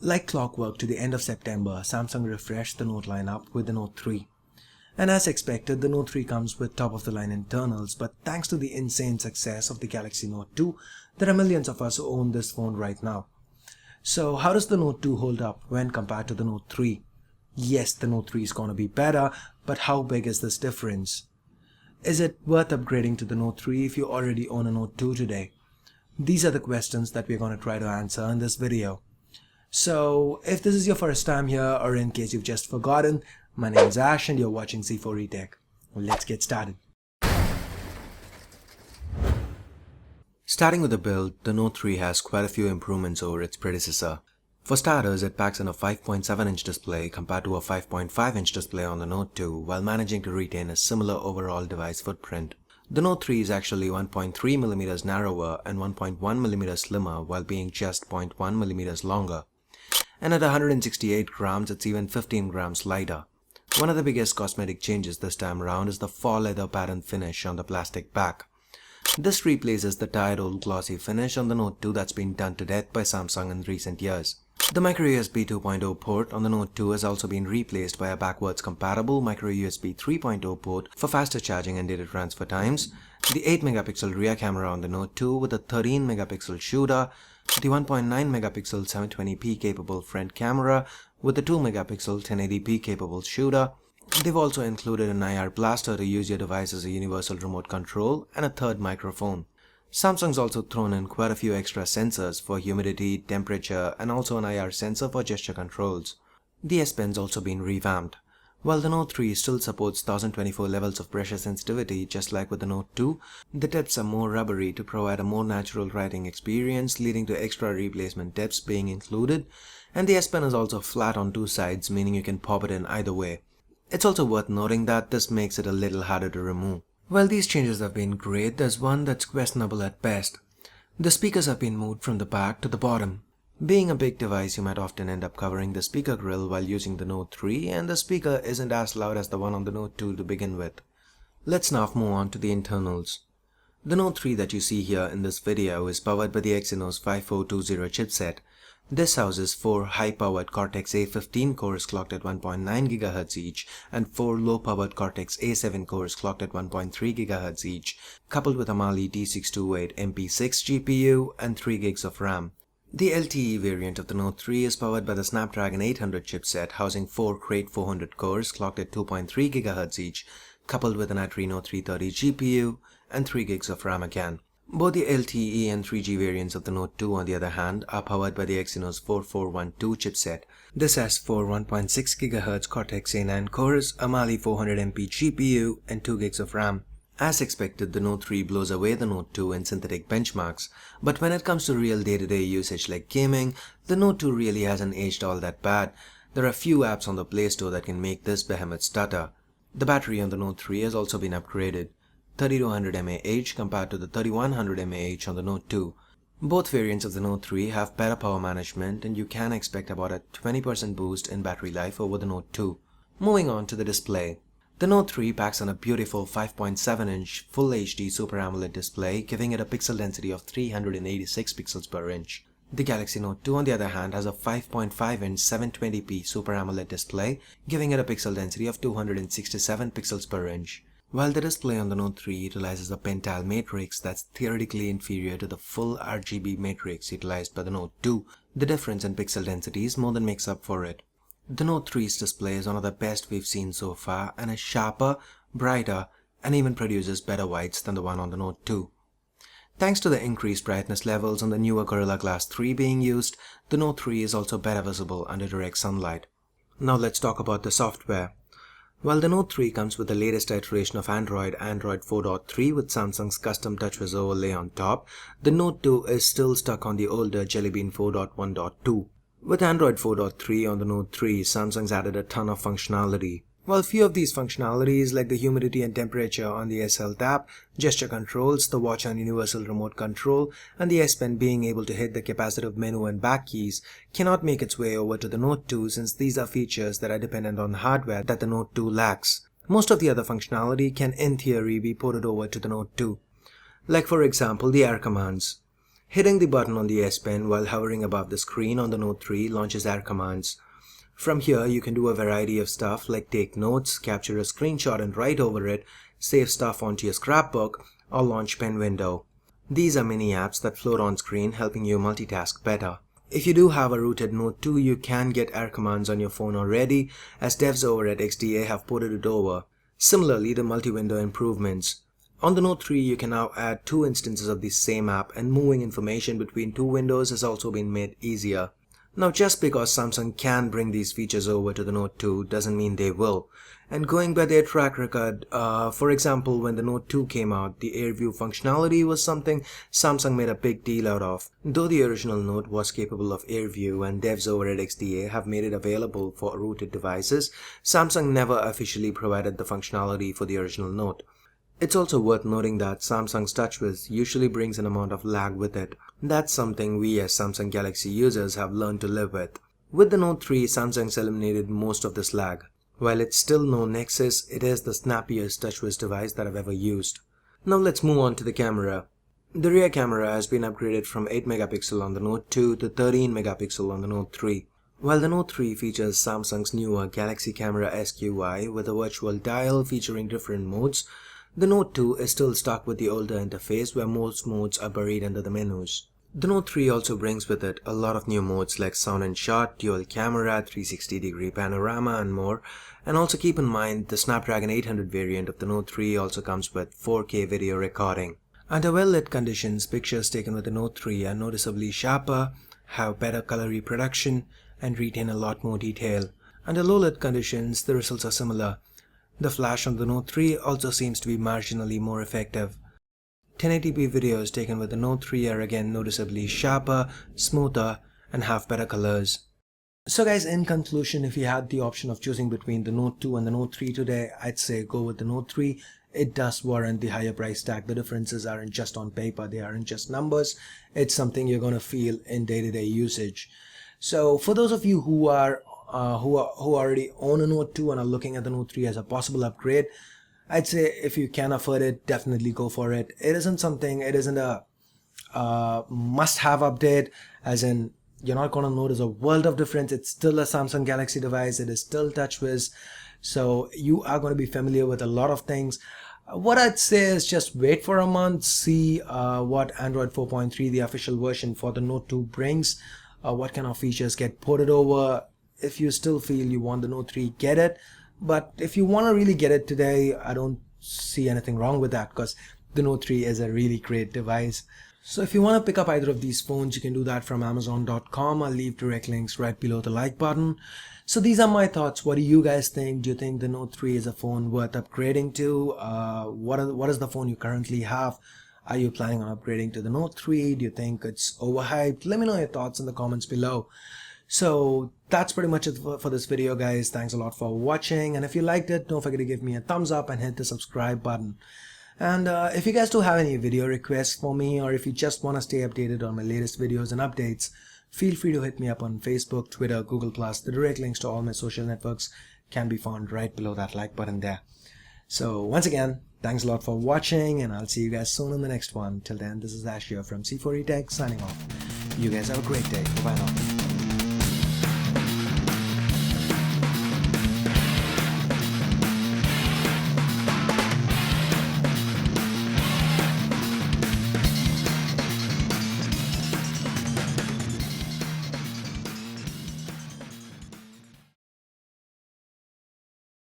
Like clockwork, to the end of September, Samsung refreshed the Note lineup with the Note 3. And as expected, the Note 3 comes with top-of-the-line internals, but thanks to the insane success of the Galaxy Note 2, there are millions of us who own this phone right now. So how does the Note 2 hold up when compared to the Note 3? Yes, the Note 3 is going to be better, but how big is this difference? Is it worth upgrading to the Note 3 if you already own a Note 2 today? These are the questions that we're going to try to answer in this video. So, if this is your first time here, or in case you've just forgotten, my name is Ash and you're watching C4eTech. Let's get started. Starting with the build, the Note 3 has quite a few improvements over its predecessor. For starters, it packs in a 5.7-inch display compared to a 5.5-inch display on the Note 2, while managing to retain a similar overall device footprint. The Note 3 is actually 1.3mm narrower and 1.1mm slimmer, while being just 0.1mm longer. And at 168 grams, it's even 15 grams lighter. One of the biggest cosmetic changes this time around is the faux leather pattern finish on the plastic back. This replaces the tired old glossy finish on the Note 2 that's been done to death by Samsung in recent years. The microUSB 2.0 port on the Note 2 has also been replaced by a backwards compatible microUSB 3.0 port for faster charging and data transfer times, the 8MP rear camera on the Note 2 with a 13MP shooter, the 1.9MP 720p capable front camera with the 2MP 1080p capable shooter. They've also included an IR blaster to use your device as a universal remote control and a third microphone. Samsung's also thrown in quite a few extra sensors for humidity, temperature, and also an IR sensor for gesture controls. The S Pen's also been revamped. While the Note 3 still supports 1024 levels of pressure sensitivity just like with the Note 2, the tips are more rubbery to provide a more natural writing experience, leading to extra replacement tips being included, and the S Pen is also flat on two sides, meaning you can pop it in either way. It's also worth noting that this makes it a little harder to remove. While these changes have been great, there's one that's questionable at best. The speakers have been moved from the back to the bottom. Being a big device, you might often end up covering the speaker grill while using the Note 3, and the speaker isn't as loud as the one on the Note 2 to begin with. Let's now move on to the internals. The Note 3 that you see here in this video is powered by the Exynos 5420 chipset. This houses 4 high-powered Cortex-A15 cores clocked at 1.9 GHz each and 4 low-powered Cortex-A7 cores clocked at 1.3 GHz each, coupled with a Mali T628 MP6 GPU and 3 GB of RAM. The LTE variant of the Note 3 is powered by the Snapdragon 800 chipset, housing 4 Krait 400 cores clocked at 2.3 GHz each, coupled with an Adreno 330 GPU and 3 GB of RAM again. Both the LTE and 3G variants of the Note 2, on the other hand, are powered by the Exynos 4412 chipset. This has 4 1.6 GHz Cortex-A9 cores, a Mali 400MP GPU, and 2 GB of RAM. As expected, the Note 3 blows away the Note 2 in synthetic benchmarks, but when it comes to real day-to-day usage like gaming, the Note 2 really hasn't aged all that bad. There are few apps on the Play Store that can make this behemoth stutter. The battery on the Note 3 has also been upgraded. 3200 mAh compared to the 3100 mAh on the Note 2. Both variants of the Note 3 have better power management, and you can expect about a 20% boost in battery life over the Note 2. Moving on to the display. The Note 3 packs on a beautiful 5.7-inch Full HD Super AMOLED display, giving it a pixel density of 386 pixels per inch. The Galaxy Note 2, on the other hand, has a 5.5-inch 720p Super AMOLED display, giving it a pixel density of 267 pixels per inch. While the display on the Note 3 utilizes a pentile matrix that's theoretically inferior to the full RGB matrix utilized by the Note 2, the difference in pixel densities more than makes up for it. The Note 3's display is one of the best we've seen so far and is sharper, brighter, and even produces better whites than the one on the Note 2. Thanks to the increased brightness levels on the newer Gorilla Glass 3 being used, the Note 3 is also better visible under direct sunlight. Now let's talk about the software. While the Note 3 comes with the latest iteration of Android 4.3 with Samsung's custom TouchWiz overlay on top, the Note 2 is still stuck on the older Jelly Bean 4.1.2. With Android 4.3 on the Note 3, Samsung's added a ton of functionality. While few of these functionalities like the humidity and temperature on the S Health app, gesture controls, the watch on universal remote control, and the S Pen being able to hit the capacitive menu and back keys cannot make its way over to the Note 2, since these are features that are dependent on hardware that the Note 2 lacks. Most of the other functionality can in theory be ported over to the Note 2. Like for example the air commands. Hitting the button on the S Pen while hovering above the screen on the Note 3 launches Air Commands. From here, you can do a variety of stuff like take notes, capture a screenshot and write over it, save stuff onto your scrapbook, or launch Pen Window. These are mini apps that float on screen, helping you multitask better. If you do have a rooted Note 2, you can get Air Commands on your phone already, as devs over at XDA have ported it over. Similarly, the multi-window improvements. On the Note 3, you can now add 2 instances of the same app, and moving information between 2 windows has also been made easier. Now, just because Samsung can bring these features over to the Note 2 doesn't mean they will. And going by their track record, for example, when the Note 2 came out, the AirView functionality was something Samsung made a big deal out of. Though the original Note was capable of AirView and devs over at XDA have made it available for rooted devices, Samsung never officially provided the functionality for the original Note. It's also worth noting that Samsung's TouchWiz usually brings an amount of lag with it. That's something we as Samsung Galaxy users have learned to live with. With the Note 3, Samsung's eliminated most of this lag. While it's still no Nexus, it is the snappiest TouchWiz device that I've ever used. Now let's move on to the camera. The rear camera has been upgraded from 8 megapixel on the Note 2 to 13 megapixel on the Note 3. While the Note 3 features Samsung's newer Galaxy Camera SQI with a virtual dial featuring different modes, the Note 2 is still stuck with the older interface where most modes are buried under the menus. The Note 3 also brings with it a lot of new modes like sound and shot, dual camera, 360-degree panorama and more. And also keep in mind the Snapdragon 800 variant of the Note 3 also comes with 4K video recording. Under well-lit conditions, pictures taken with the Note 3 are noticeably sharper, have better color reproduction, and retain a lot more detail. Under low-lit conditions, the results are similar. The flash on the Note 3 also seems to be marginally more effective. 1080p videos taken with the Note 3 are again noticeably sharper, smoother, and have better colors. So guys, in conclusion, if you had the option of choosing between the Note 2 and the Note 3 today, I'd say go with the Note 3. It does warrant the higher price tag. The differences aren't just on paper, they aren't just numbers. It's something you're going to feel in day-to-day usage. So for those of you who already own a Note 2 and are looking at the Note 3 as a possible upgrade, I'd say if you can afford it, definitely go for it. It isn't a must-have update, as in you're not going to notice a world of difference. It's still a Samsung Galaxy device. It is still TouchWiz. So you are going to be familiar with a lot of things. What I'd say is just wait for a month, see what Android 4.3, the official version for the Note 2 brings, what kind of features get ported over. If you still feel you want the Note 3, get it. But if you want to really get it today, I don't see anything wrong with that because the Note 3 is a really great device. So if you want to pick up either of these phones, you can do that from Amazon.com. I'll leave direct links right below the like button. So these are my thoughts. What do you guys think? Do you think the Note 3 is a phone worth upgrading to? What is the phone you currently have? Are you planning on upgrading to the Note 3? Do you think it's overhyped? Let me know your thoughts in the comments below. So that's pretty much it for this video, guys. Thanks a lot for watching. And if you liked it, don't forget to give me a thumbs up and hit the subscribe button. And if you guys do have any video requests for me, or if you just want to stay updated on my latest videos and updates, feel free to hit me up on Facebook, Twitter, Google+. The direct links to all my social networks can be found right below that like button there. So once again, thanks a lot for watching, and I'll see you guys soon in the next one. Till then, this is Ash here from C4E Tech signing off. You guys have a great day. Bye-bye now.